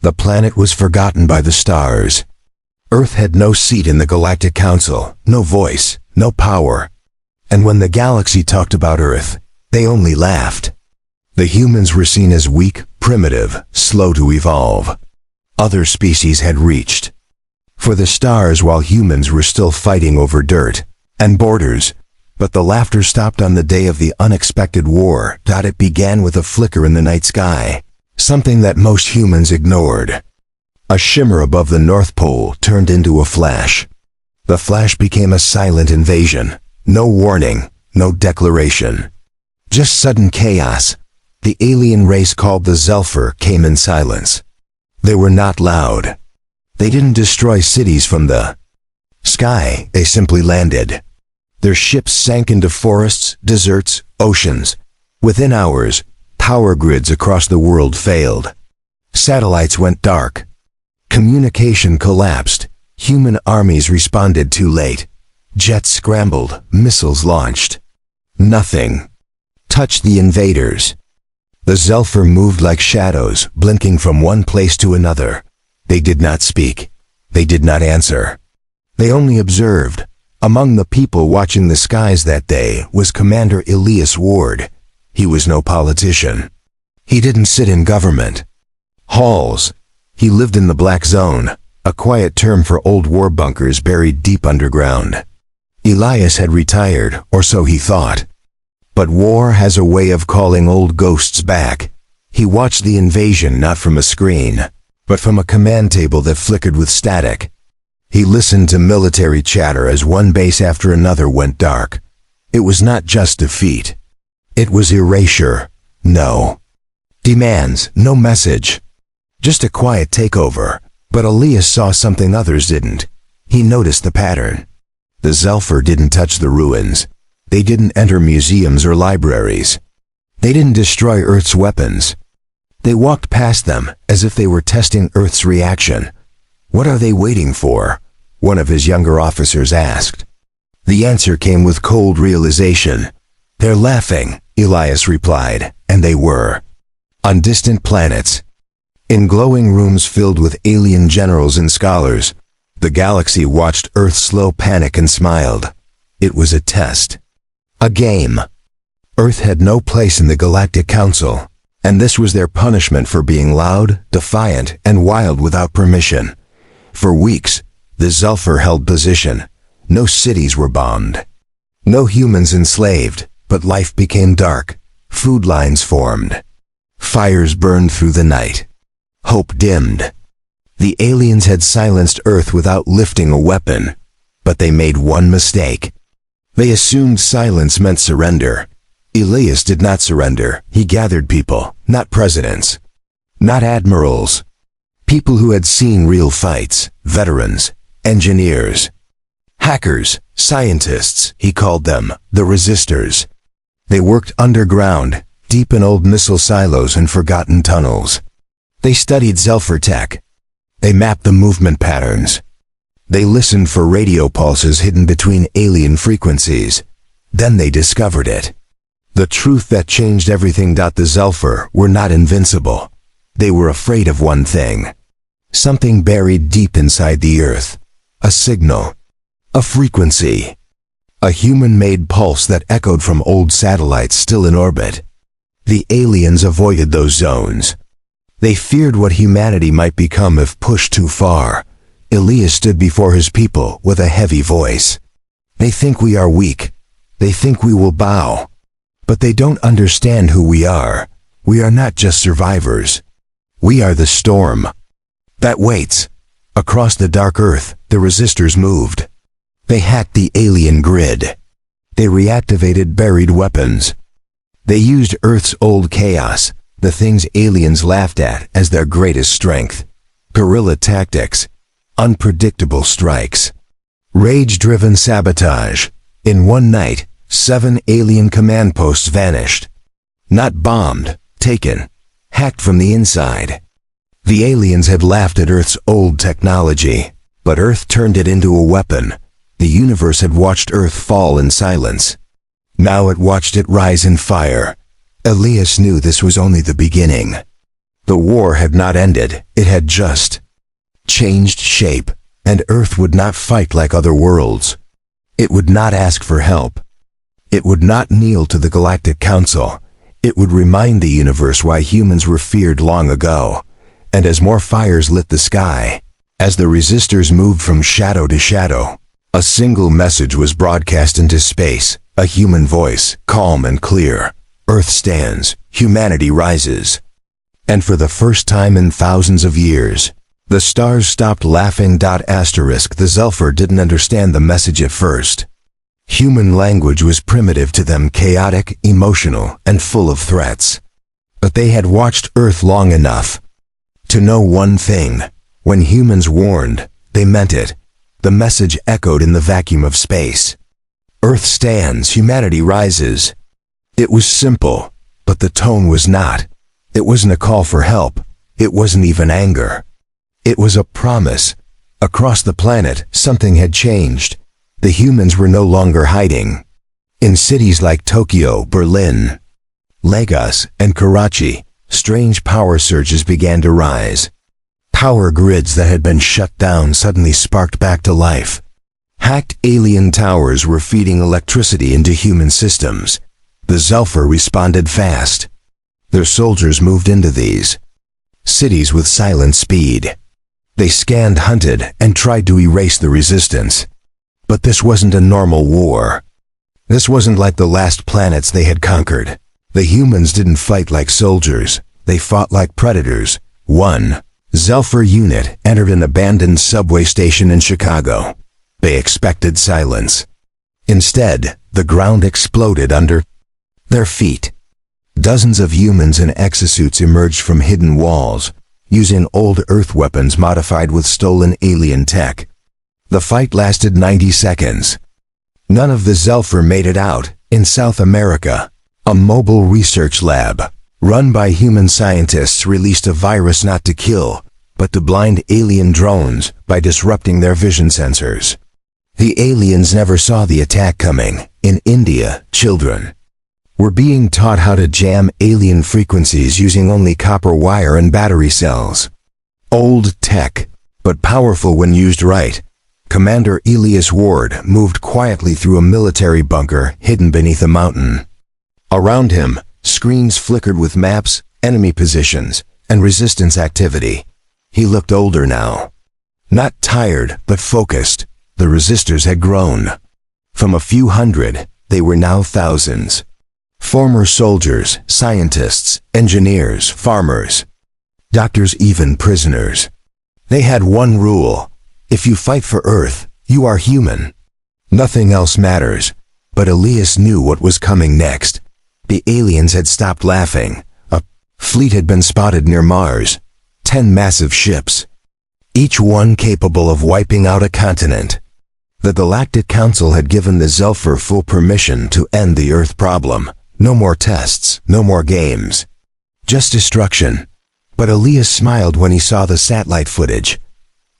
The planet was forgotten by the stars. Earth had no seat in the Galactic Council, no voice, no power. And when the galaxy talked about Earth, they only laughed. The humans were seen as weak, primitive, slow to evolve. Other species had reached for the stars while humans were still fighting over dirt and borders. But the laughter stopped on the day of the unexpected war. It began with a flicker in the night sky, something that most humans ignored. A shimmer above the North Pole turned into a flash. The flash became a silent invasion. No warning, no declaration. Just sudden chaos. The alien race called the Zephyr came in silence. They were not loud. They didn't destroy cities from the sky, they simply landed. Their ships sank into forests, deserts, oceans. Within hours, power grids across the world failed. Satellites went dark. Communication collapsed. Human armies responded too late. Jets scrambled, missiles launched. Nothing touched the invaders. The Zephyr moved like shadows, blinking from one place to another. They did not speak. They did not answer. They only observed. Among the people watching the skies that day was Commander Elias Ward. He was no politician. He didn't sit in government halls. He lived in the Black Zone, a quiet term for old war bunkers buried deep underground. Elias had retired, or so he thought. But war has a way of calling old ghosts back. He watched the invasion not from a screen, but from a command table that flickered with static. He listened to military chatter as one base after another went dark. It was not just defeat. It was erasure. No demands, no message. Just a quiet takeover. But Elias saw something others didn't. He noticed the pattern. The Zephyr didn't touch the ruins. They didn't enter museums or libraries. They didn't destroy Earth's weapons. They walked past them as if they were testing Earth's reaction. What are they waiting for? One of his younger officers asked. The answer came with cold realization. They're laughing, Elias replied, and they were. On distant planets, in glowing rooms filled with alien generals and scholars, the galaxy watched Earth's slow panic and smiled. It was a test. A game. Earth had no place in the Galactic Council, and this was their punishment for being loud, defiant, and wild without permission. For weeks, the Zephyr held position. No cities were bombed. No humans enslaved, but life became dark. Food lines formed. Fires burned through the night. Hope dimmed. The aliens had silenced Earth without lifting a weapon, but they made one mistake. They assumed silence meant surrender. Elias did not surrender. He gathered people, not presidents, not admirals. People who had seen real fights, veterans, engineers, hackers, scientists, he called them, the resistors. They worked underground, deep in old missile silos and forgotten tunnels. They studied Zephyr tech. They mapped the movement patterns. They listened for radio pulses hidden between alien frequencies. Then they discovered it. The truth that changed everything. The Zephyr were not invincible. They were afraid of one thing. Something buried deep inside the Earth. A signal. A frequency. A human-made pulse that echoed from old satellites still in orbit. The aliens avoided those zones. They feared what humanity might become if pushed too far. Elias stood before his people with a heavy voice. They think we are weak. They think we will bow. But they don't understand who we are. We are not just survivors. We are the storm that waits. Across the dark Earth, the resistors moved. They hacked the alien grid. They reactivated buried weapons. They used Earth's old chaos, the things aliens laughed at as their greatest strength. Guerrilla tactics, unpredictable strikes, rage-driven sabotage. In one night, 7 alien command posts vanished. Not bombed, taken, hacked from the inside. The aliens had laughed at Earth's old technology, but Earth turned it into a weapon. The universe had watched Earth fall in silence. Now it watched it rise in fire. Elias knew this was only the beginning. The war had not ended, it had just changed shape, and Earth would not fight like other worlds. It would not ask for help. It would not kneel to the Galactic Council. It would remind the universe why humans were feared long ago. And as more fires lit the sky, as the resistors moved from shadow to shadow, a single message was broadcast into space, a human voice, calm and clear. Earth stands, humanity rises. And for the first time in thousands of years, the stars stopped laughing. The Zephyr didn't understand the message at first. Human language was primitive to them, chaotic, emotional, and full of threats. But they had watched Earth long enough to know one thing. When humans warned, they meant it. The message echoed in the vacuum of space. Earth stands, humanity rises. It was simple, but the tone was not. It wasn't a call for help. It wasn't even anger. It was a promise. Across the planet, something had changed. The humans were no longer hiding. In cities like Tokyo, Berlin, Lagos, and Karachi, strange power surges began to rise. Power grids that had been shut down suddenly sparked back to life. Hacked alien towers were feeding electricity into human systems. The Zephyr responded fast. Their soldiers moved into these cities with silent speed. They scanned, hunted, and tried to erase the resistance. But this wasn't a normal war. This wasn't like the last planets they had conquered. The humans didn't fight like soldiers. They fought like predators. One Zephyr unit entered an abandoned subway station in Chicago. They expected silence. Instead, the ground exploded under their feet. Dozens of humans in exosuits emerged from hidden walls, using old Earth weapons modified with stolen alien tech. The fight lasted 90 seconds. None of the Zephyr made it out. In South America, a mobile research lab, run by human scientists, released a virus not to kill, but to blind alien drones by disrupting their vision sensors. The aliens never saw the attack coming. In India, children were being taught how to jam alien frequencies using only copper wire and battery cells. Old tech, but powerful when used right. Commander Elias Ward moved quietly through a military bunker hidden beneath a mountain. Around him, screens flickered with maps, enemy positions, and resistance activity. He looked older now. Not tired, but focused. The resistors had grown. From a few hundred, they were now thousands. Former soldiers, scientists, engineers, farmers, doctors, even prisoners. They had one rule: if you fight for Earth, you are human. Nothing else matters. But Elias knew what was coming next. The aliens had stopped laughing. A fleet had been spotted near Mars. 10 massive ships, each one capable of wiping out a continent. The Galactic Council had given the Zephyr full permission to end the Earth problem. No more tests, no more games. Just destruction. But Elias smiled when he saw the satellite footage.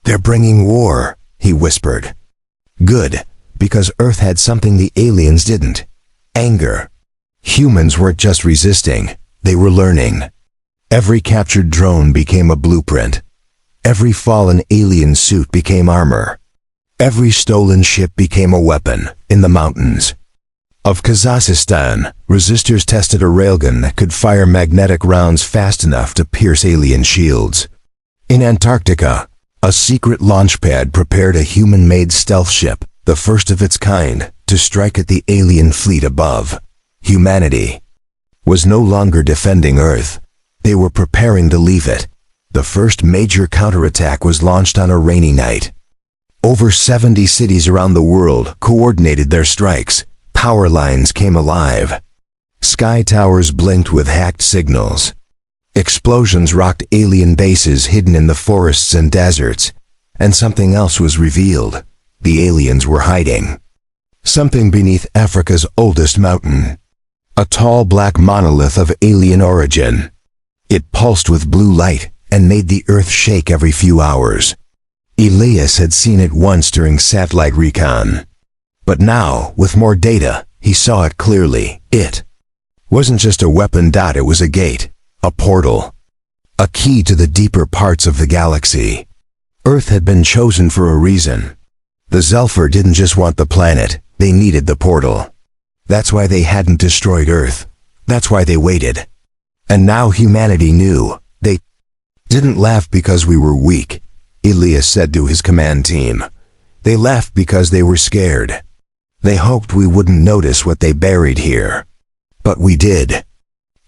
"They're bringing war," he whispered. Good, because Earth had something the aliens didn't. Anger. Humans weren't just resisting, they were learning. Every captured drone became a blueprint. Every fallen alien suit became armor. Every stolen ship became a weapon. In the mountains of Kazakhstan, resistors tested a railgun that could fire magnetic rounds fast enough to pierce alien shields. In Antarctica, a secret launch pad prepared a human-made stealth ship, the first of its kind, to strike at the alien fleet above. Humanity was no longer defending Earth. They were preparing to leave it. The first major counterattack was launched on a rainy night. Over 70 cities around the world coordinated their strikes. Power lines came alive. Sky towers blinked with hacked signals. Explosions rocked alien bases hidden in the forests and deserts. And something else was revealed. The aliens were hiding. Something beneath Africa's oldest mountain. A tall black monolith of alien origin. It pulsed with blue light and made the Earth shake every few hours. Elias had seen it once during satellite recon. But now, with more data, he saw it clearly. It wasn't just a weapon. It was a gate, a portal. a key to the deeper parts of the galaxy. Earth had been chosen for a reason. The Zephyr didn't just want the planet, they needed the portal. That's why they hadn't destroyed Earth. That's why they waited. And now humanity knew. They didn't laugh because we were weak, Elias said to his command team. They laughed because they were scared. They hoped we wouldn't notice what they buried here. But we did.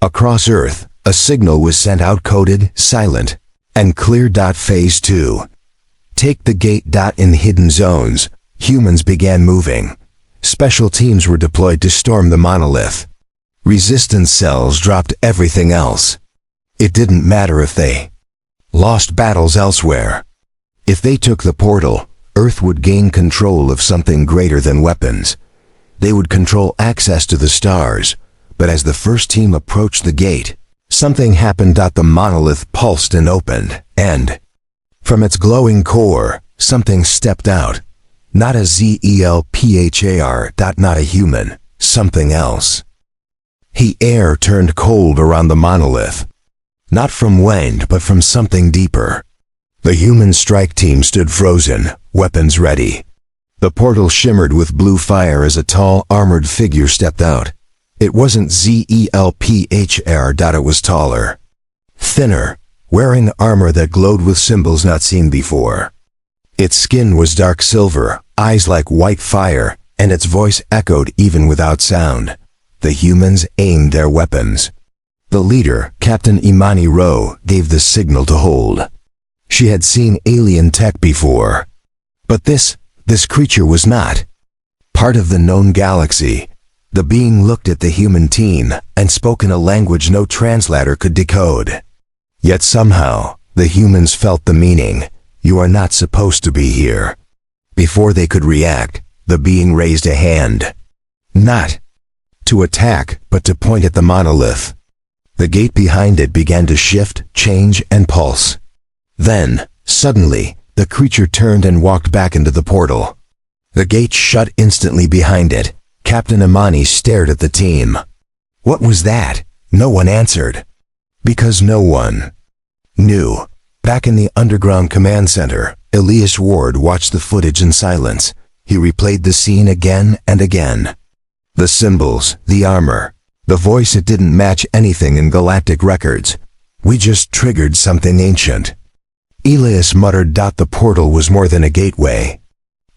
Across Earth, a signal was sent out coded, silent, and clear. Phase 2. Take the gate. In hidden zones, humans began moving. Special teams were deployed to storm the monolith. Resistance cells dropped everything else. It didn't matter if they lost battles elsewhere. If they took the portal, Earth would gain control of something greater than weapons. They would control access to the stars, but as the first team approached the gate, something happened. The monolith pulsed and opened, and from its glowing core, something stepped out. Not a Zelphar. Not a human, something else. Air turned cold around the monolith. Not from wind, but from something deeper. The human strike team stood frozen, weapons ready. The portal shimmered with blue fire as a tall, armored figure stepped out. It wasn't Zelphar. It was taller. Thinner, wearing armor that glowed with symbols not seen before. Its skin was dark silver, eyes like white fire, and its voice echoed even without sound. The humans aimed their weapons. The leader, Captain Imani Ro, gave the signal to hold. She had seen alien tech before. But this creature was not part of the known galaxy. The being looked at the human team and spoke in a language no translator could decode. Yet somehow, the humans felt the meaning. You are not supposed to be here. Before they could react, the being raised a hand. Not to attack, but to point at the monolith. The gate behind it began to shift, change, and pulse. Then, suddenly, the creature turned and walked back into the portal. The gate shut instantly behind it. Captain Imani stared at the team. What was that? No one answered. Because no one knew. Back in the underground command center, Elias Ward watched the footage in silence. He replayed the scene again and again. The symbols, the armor, the voice. It didn't match anything in galactic records. We just triggered something ancient. Elias muttered. The portal was more than a gateway.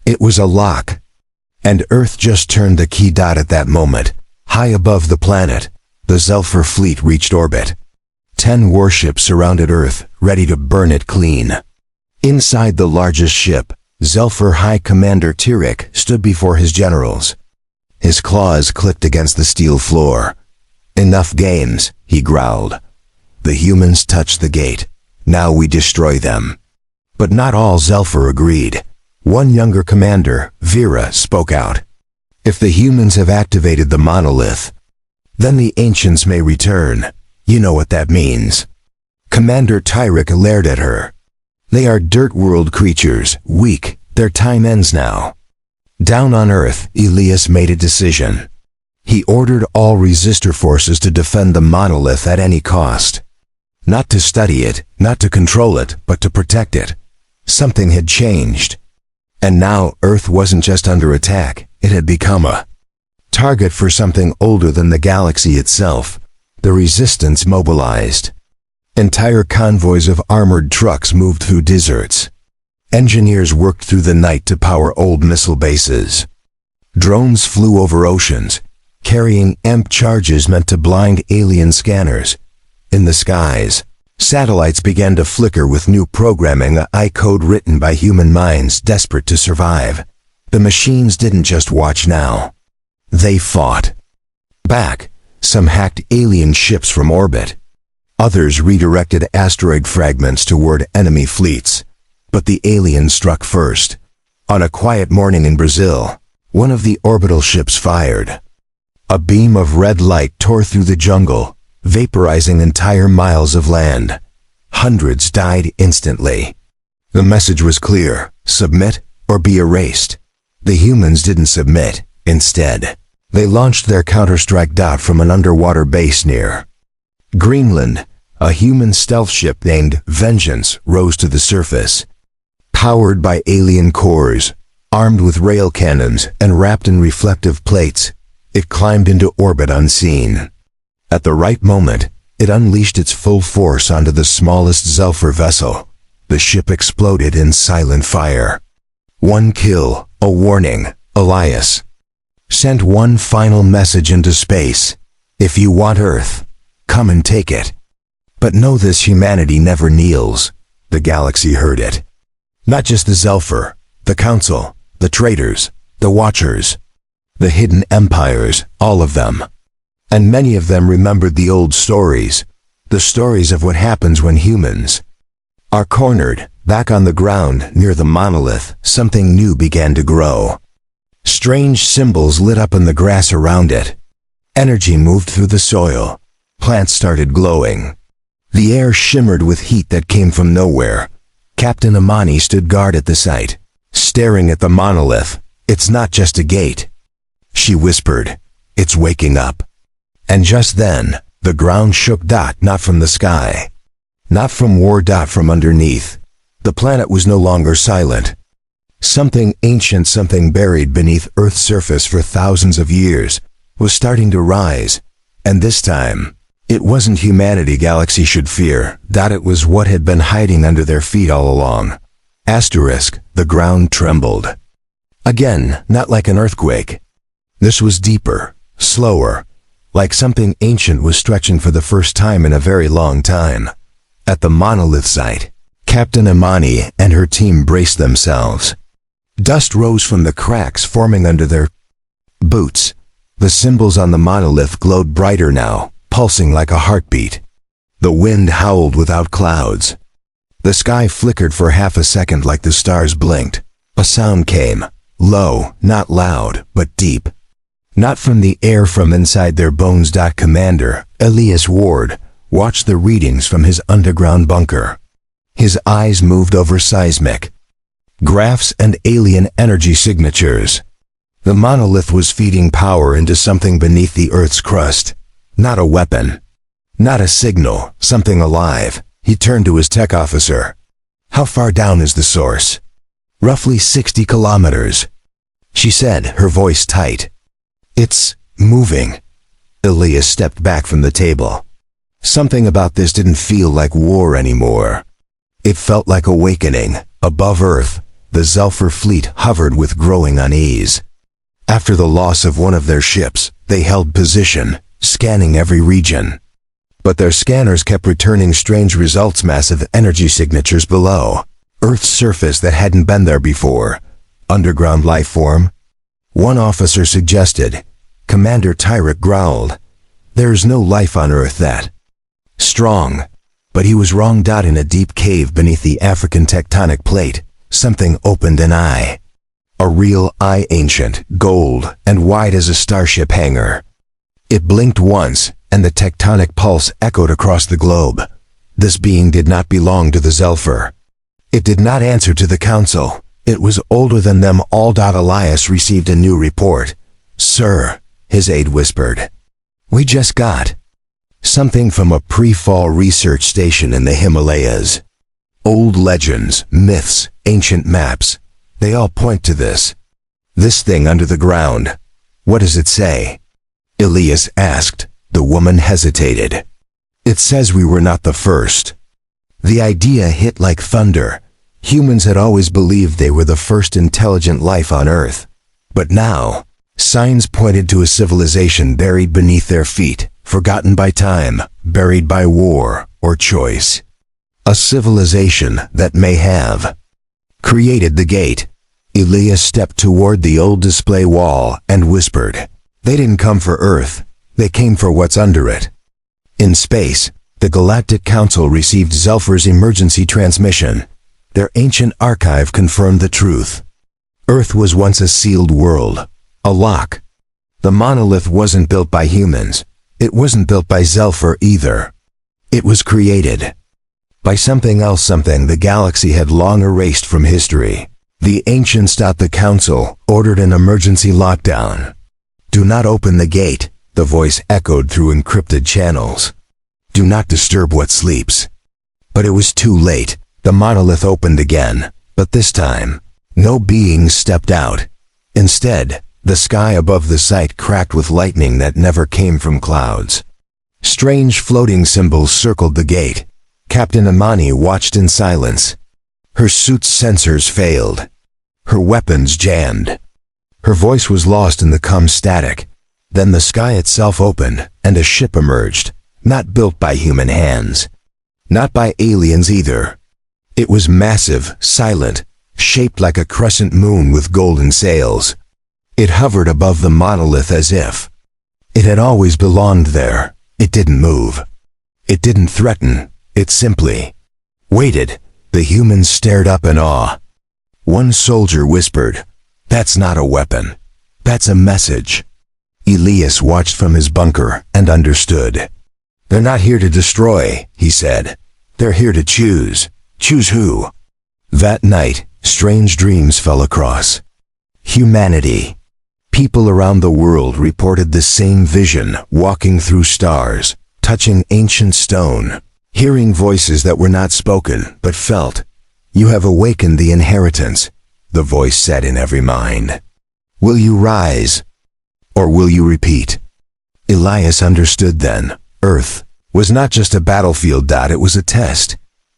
It was a lock. And Earth just turned the key. At that moment, high above the planet, the Zephyr fleet reached orbit. 10 warships surrounded Earth, ready to burn it clean. Inside the largest ship, Zephyr High Commander Tirik stood before his generals. His claws clicked against the steel floor. Enough games, he growled. The humans touched the gate. Now we destroy them. But not all Zephyr agreed. One younger commander, Vera, spoke out. If the humans have activated the monolith, then the ancients may return. You know what that means. Commander Tirik glared at her. They are dirt world creatures, weak. Their time ends now. Down on Earth, Elias made a decision. He ordered all resistor forces to defend the monolith at any cost. Not to study it, not to control it, but to protect it. Something had changed. And now Earth wasn't just under attack, it had become a target for something older than the galaxy itself. The resistance mobilized. Entire convoys of armored trucks moved through deserts. Engineers worked through the night to power old missile bases. Drones flew over oceans, carrying EMP charges meant to blind alien scanners. In the skies, satellites began to flicker with new programming, AI code written by human minds desperate to survive. The machines didn't just watch now. They fought back. Some hacked alien ships from orbit. Others redirected asteroid fragments toward enemy fleets. But the aliens struck first. On a quiet morning in Brazil, one of the orbital ships fired. A beam of red light tore through the jungle, vaporizing entire miles of land. Hundreds died instantly. The message was clear: submit or be erased. The humans didn't submit. Instead, they launched their counter-strike. From an underwater base near Greenland, A human stealth ship named Vengeance rose to the surface. Powered by alien cores, armed with rail cannons and wrapped in reflective plates, it climbed into orbit unseen. At the right moment, it unleashed its full force onto the smallest Zephyr vessel. The ship exploded in silent fire. One kill, a warning. Elias sent one final message into space. If you want Earth, come and take it. But know this: humanity never kneels. The galaxy heard it. Not just the Zephyr, the Council, the traitors, the Watchers, the hidden empires, all of them. And many of them remembered the old stories, the stories of what happens when humans are cornered. Back on the ground near the monolith, something new began to grow. Strange symbols lit up in the grass around it. Energy moved through the soil. Plants started glowing. The air shimmered with heat that came from nowhere. Captain Amani stood guard at the site, staring at the monolith. It's not just a gate, she whispered. It's waking up. And just then, the ground shook. Not from the sky, not from war. From underneath. The planet was no longer silent. Something ancient, something buried beneath Earth's surface for thousands of years, was starting to rise. And this time, it wasn't humanity galaxy should fear. It was what had been hiding under their feet all along. The ground trembled. Again, not like an earthquake. This was deeper, slower, like something ancient was stretching for the first time in a very long time. At the monolith site, Captain Amani and her team braced themselves. Dust rose from the cracks forming under their boots. The symbols on the monolith glowed brighter now, pulsing like a heartbeat. The wind howled without clouds. The sky flickered for half a second like the stars blinked. A sound came, low, not loud, but deep. Not from the air, from inside their bones. Commander Elias Ward watched the readings from his underground bunker. His eyes moved over seismic graphs and alien energy signatures. The monolith was feeding power into something beneath the Earth's crust. Not a weapon, not a signal, something alive. He turned to his tech officer. How far down is the source? Roughly 60 kilometers, she said, her voice tight. It's moving. Elias stepped back from the table. Something about this didn't feel like war anymore. It felt like awakening. Above Earth, the Zephyr fleet hovered with growing unease. After the loss of one of their ships, they held position, scanning every region. But their scanners kept returning strange results: massive energy signatures below Earth's surface that hadn't been there before. Underground life form? One officer suggested. Commander Tyrek growled. There's no life on Earth that strong. But he was wrong. In a deep cave beneath the African tectonic plate, something opened an eye. A real eye, ancient, gold, and wide as a starship hangar. It blinked once, and the tectonic pulse echoed across the globe. This being did not belong to the Zephyr. It did not answer to the Council. It was older than them all. Elias received a new report. Sir, his aide whispered. We just got something from a pre-fall research station in the Himalayas. Old legends, myths, ancient maps, they all point to this. This thing under the ground. What does it say? Elias asked. The woman hesitated. It says we were not the first. The idea hit like thunder. Humans had always believed they were the first intelligent life on Earth. But now, signs pointed to a civilization buried beneath their feet, forgotten by time, buried by war or choice. A civilization that may have created the gate. Elias stepped toward the old display wall and whispered. They didn't come for Earth. They came for what's under it. In space, the Galactic Council received Zephyrs' emergency transmission. Their ancient archive confirmed the truth. Earth was once a sealed world, a lock. The monolith wasn't built by humans. It wasn't built by Zephyr either. It was created by something else, something the galaxy had long erased from history. The ancients. The Council ordered an emergency lockdown. Do not open the gate, the voice echoed through encrypted channels. Do not disturb what sleeps. But it was too late. The monolith opened again, but this time, no beings stepped out. Instead, the sky above the site cracked with lightning that never came from clouds. Strange floating symbols circled the gate. Captain Imani watched in silence. Her suit's sensors failed. Her weapons jammed. Her voice was lost in the calm static. Then the sky itself opened, and a ship emerged, not built by human hands. Not by aliens either. It was massive, silent, shaped like a crescent moon with golden sails. It hovered above the monolith as if it had always belonged there. It didn't move. It didn't threaten. It simply waited. The humans stared up in awe. One soldier whispered, "That's not a weapon. That's a message." Elias watched from his bunker and understood. "They're not here to destroy," he said. "They're here to choose. Choose who?" That night, strange dreams fell across humanity. People around the world reported the same vision, walking through stars, touching ancient stone, hearing voices that were not spoken but felt. "You have awakened the inheritance," the voice said in every mind. "Will you rise? Or will you repeat?" Elias understood then. Earth was not just a battlefield. It was a test.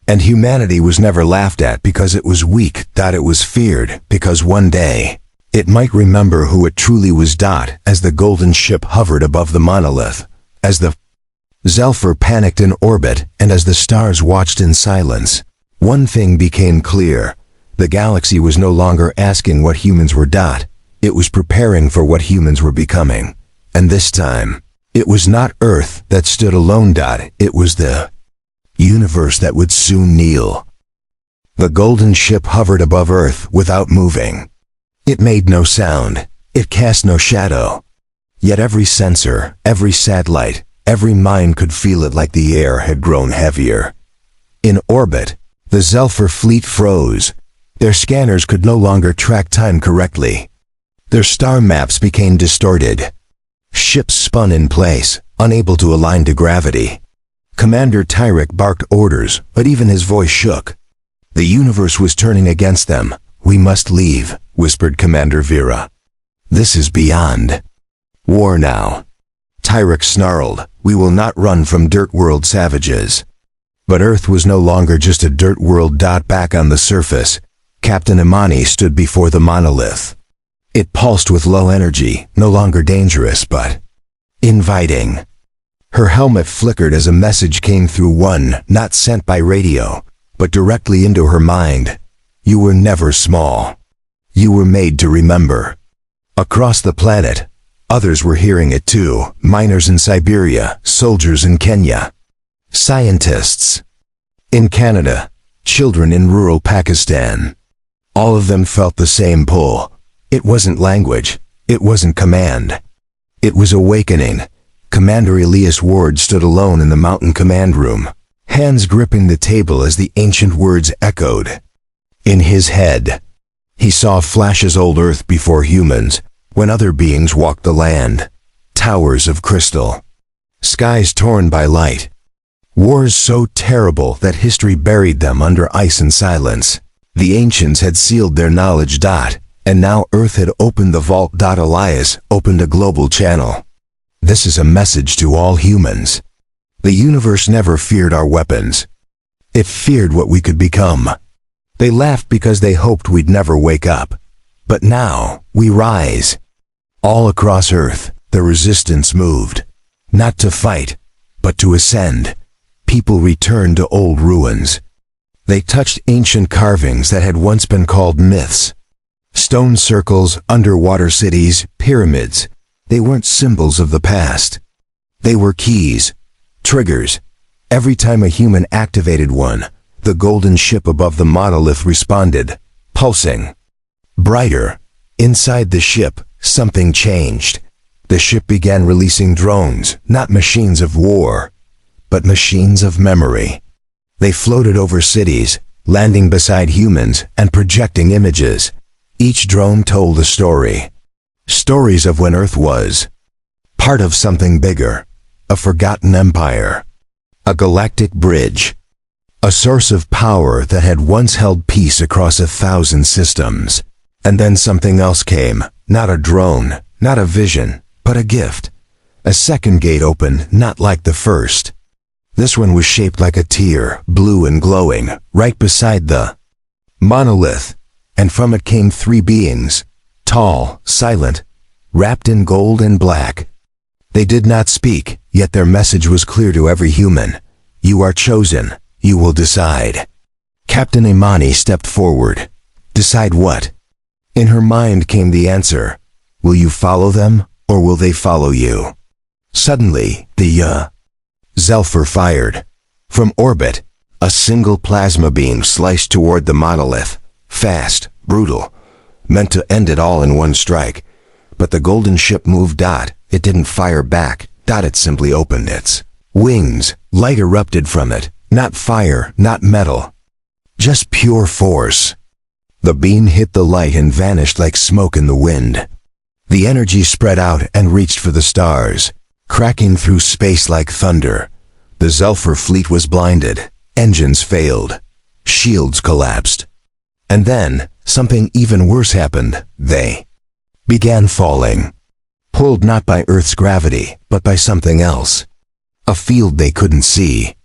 And humanity was never laughed at because it was weak. It was feared because one day it might remember who it truly was. As the golden ship hovered above the monolith, as the Zephyr panicked in orbit, and as the stars watched in silence, one thing became clear. The galaxy was no longer asking what humans were. It was preparing for what humans were becoming. And this time, it was not Earth that stood alone. It was the universe that would soon kneel. The golden ship hovered above Earth without moving. It made no sound. It cast no shadow. Yet every sensor, every satellite, every mind could feel it, like the air had grown heavier. In orbit, the Zephyr fleet froze. Their scanners could no longer track time correctly. Their star maps became distorted. Ships spun in place, unable to align to gravity. Commander Tyrek barked orders, but even his voice shook. The universe was turning against them. "We must leave," whispered Commander Vera. "This is beyond war now." Tyrek snarled, "We will not run from Dirt World savages." But Earth was no longer just a dirt world. Back on the surface, Captain Imani stood before the monolith. It pulsed with low energy, no longer dangerous, but inviting. Her helmet flickered as a message came through, one not sent by radio, but directly into her mind. "You were never small. You were made to remember." Across the planet, others were hearing it too. Miners in Siberia, soldiers in Kenya, scientists in Canada, children in rural Pakistan. All of them felt the same pull. It wasn't language. It wasn't command. It was awakening. Commander Elias Ward stood alone in the mountain command room, hands gripping the table as the ancient words echoed. In his head, he saw flashes old Earth before humans, when other beings walked the land. Towers of crystal. Skies torn by light. Wars so terrible that history buried them under ice and silence. The ancients had sealed their knowledge. And now Earth had opened the vault. Elias opened a global channel. "This is a message to all humans. The universe never feared our weapons. It feared what we could become. They laughed because they hoped we'd never wake up. But now, we rise." All across Earth, the resistance moved. Not to fight, but to ascend. People returned to old ruins. They touched ancient carvings that had once been called myths. Stone circles, underwater cities, pyramids. They weren't symbols of the past. They were keys, triggers. Every time a human activated one, the golden ship above the monolith responded, pulsing. Brighter. Inside the ship, something changed. The ship began releasing drones, not machines of war, but machines of memory. They floated over cities, landing beside humans and projecting images. Each drone told a story. Stories of when Earth was part of something bigger, a forgotten empire. A galactic bridge. A source of power that had once held peace across 1,000 systems. And then something else came. Not a drone, not a vision, but a gift. A second gate opened, not like the first. This one was shaped like a tear, blue and glowing, right beside the monolith. And from it came 3 beings, tall, silent, wrapped in gold and black. They did not speak, yet their message was clear to every human. You are chosen. You will decide. Captain Imani stepped forward. Decide what? In her mind came the answer. Will you follow them, or will they follow you? Suddenly, the Zephyr fired. From orbit, a single plasma beam sliced toward the monolith. Fast, brutal, meant to end it all in one strike. But the golden ship moved. It didn't fire back. It simply opened its wings. Light erupted from it. Not fire, not metal. Just pure force. The beam hit the light and vanished like smoke in the wind. The energy spread out and reached for the stars, cracking through space like thunder. The Zephyr fleet was blinded. Engines failed. Shields collapsed. And then, something even worse happened. They began falling. Pulled not by Earth's gravity, but by something else. A field they couldn't see.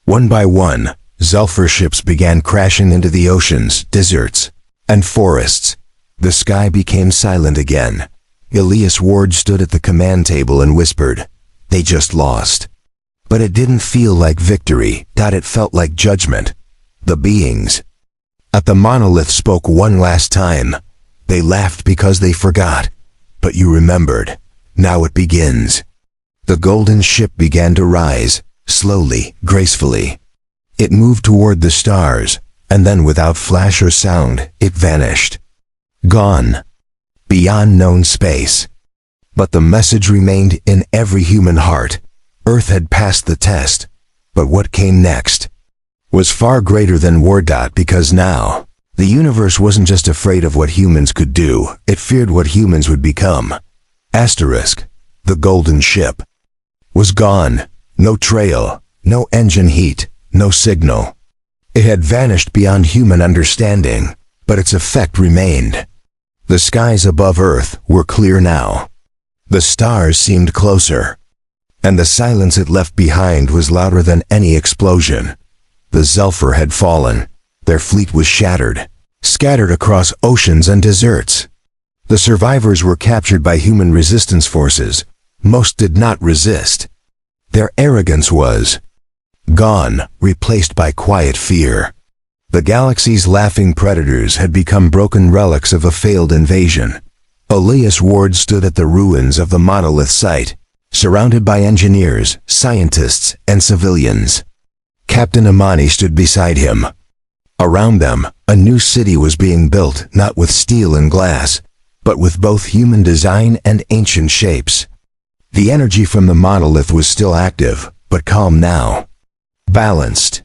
One by one, Zephyr ships began crashing into the oceans, deserts, and forests. The sky became silent again. Elias Ward stood at the command table and whispered, "They just lost." But it didn't feel like victory. It felt like judgment. The beings at the monolith spoke one last time. They laughed because they forgot. But you remembered. Now it begins. The golden ship began to rise, slowly, gracefully. It moved toward the stars, and then without flash or sound, it vanished. Gone. Beyond known space. But the message remained in every human heart. Earth had passed the test. But what came next was far greater than war. Because now, the universe wasn't just afraid of what humans could do, it feared what humans would become. Asterisk. The golden ship was gone. No trail, no engine heat, no signal. It had vanished beyond human understanding, but its effect remained. The skies above Earth were clear now. The stars seemed closer, and the silence it left behind was louder than any explosion. The Zephyr had fallen. Their fleet was shattered, scattered across oceans and deserts. The survivors were captured by human resistance forces. Most did not resist. Their arrogance was gone, replaced by quiet fear. The galaxy's laughing predators had become broken relics of a failed invasion. Elias Ward stood at the ruins of the monolith site, surrounded by engineers, scientists, and civilians. Captain Imani stood beside him. Around them, a new city was being built, not with steel and glass, but with both human design and ancient shapes. The energy from the monolith was still active, but calm now. Balanced.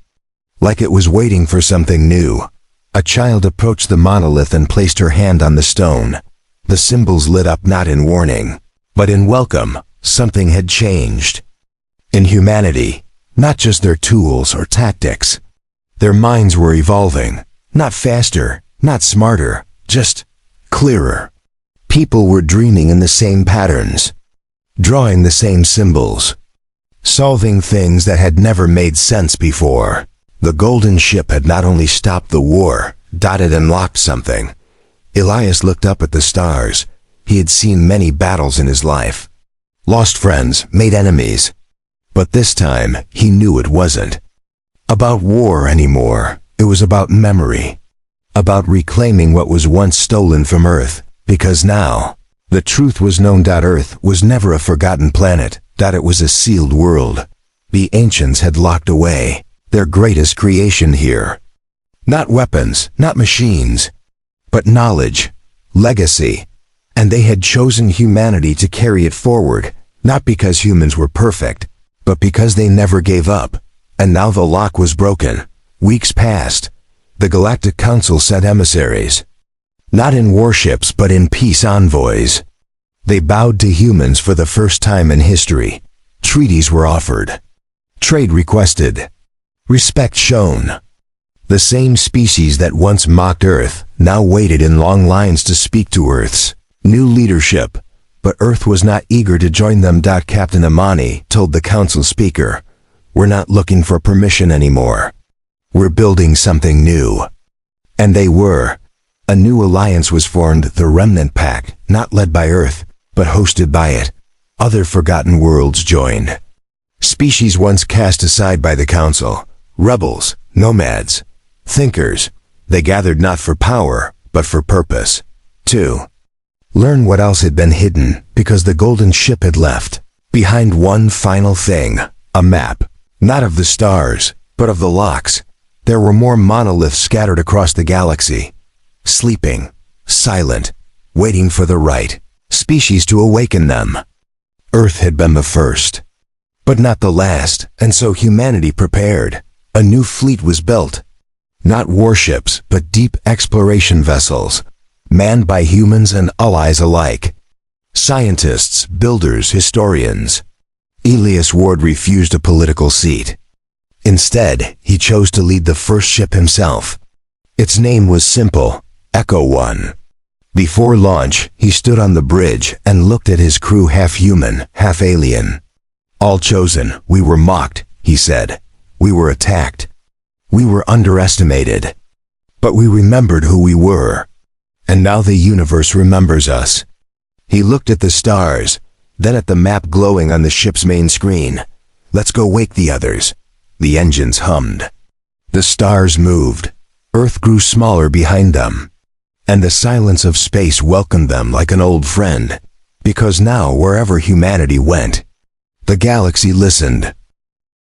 Like it was waiting for something new. A child approached the monolith and placed her hand on the stone. The symbols lit up not in warning, but in welcome. Something had changed. In humanity, not just their tools or tactics. Their minds were evolving. Not faster, not smarter, just clearer. People were dreaming in the same patterns, drawing the same symbols, solving things that had never made sense before. The golden ship had not only stopped the war, it unlocked something. Elias looked up at the stars. He had seen many battles in his life. Lost friends, made enemies. But this time, he knew it wasn't about war anymore. It was about memory. About reclaiming what was once stolen from Earth. Because now, the truth was known. Earth was never a forgotten planet. It was a sealed world. The ancients had locked away their greatest creation here. Not weapons, not machines, but knowledge, legacy. And they had chosen humanity to carry it forward, not because humans were perfect, but because they never gave up. And now the lock was broken. Weeks passed. The Galactic Council sent emissaries. Not in warships, but in peace envoys. They bowed to humans for the first time in history. Treaties were offered. Trade requested. Respect shown. The same species that once mocked Earth now waited in long lines to speak to Earth's new leadership, but Earth was not eager to join them. Captain Amani told the council speaker, "We're not looking for permission anymore. We're building something new." And they were. A new alliance was formed, the Remnant Pact, not led by Earth, but hosted by it. Other forgotten worlds joined. Species once cast aside by the council, rebels, nomads, thinkers, they gathered not for power, but for purpose. 2. Learn what else had been hidden, because the golden ship had left behind one final thing, a map, not of the stars, but of the locks. There were more monoliths scattered across the galaxy, sleeping, silent, waiting for the right species to awaken them. Earth had been the first, but not the last, and so humanity prepared. A new fleet was built. Not warships, but deep exploration vessels, manned by humans and allies alike. Scientists, builders, historians. Elias Ward refused a political seat. Instead, he chose to lead the first ship himself. Its name was simple, Echo 1. Before launch, he stood on the bridge and looked at his crew, half human, half alien. "All chosen, we were mocked," he said. "We were attacked. We were underestimated. But we remembered who we were. And now the universe remembers us." He looked at the stars, then at the map glowing on the ship's main screen. "Let's go wake the others." The engines hummed. The stars moved. Earth grew smaller behind them. And the silence of space welcomed them like an old friend. Because now, wherever humanity went, the galaxy listened.